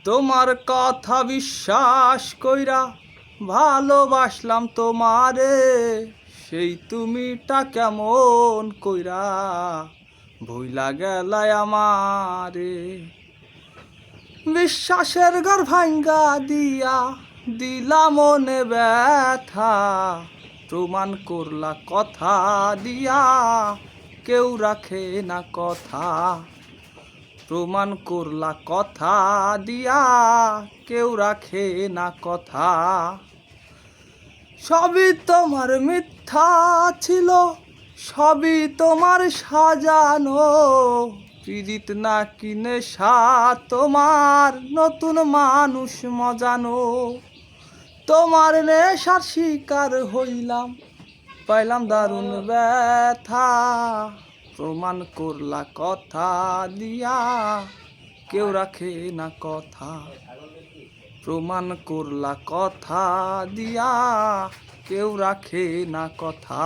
তোমার কথা বিশ্বাস কইরা ভালোবাসলাম তোমারে, সেই তুমিটা কেমন কইরা ভুইলা গেলায় আমারে। বিশ্বাসের ঘর ভাঙ্গা দিয়া দিলা মনে ব্যথা, প্রমাণ করলা কথা দিয়া কেউ রাখে না কথা। প্রমাণ করলা কথা দিয়া কেউ রাখে না কথা। সবই তোমার মিথ্যা ছিল, সবই তোমার সাজানো, পীড়িত না কি নেশা তোমার নতুন মানুষ মজানো। তোমার নেশার শিকার হইলাম, পাইলাম দারুণ ব্যথা, প্রমাণ করলা কথা দিয়া কেউ রাখে না কথা। প্রমাণ করলা কথা দিয়া কেউ রাখে না কথা।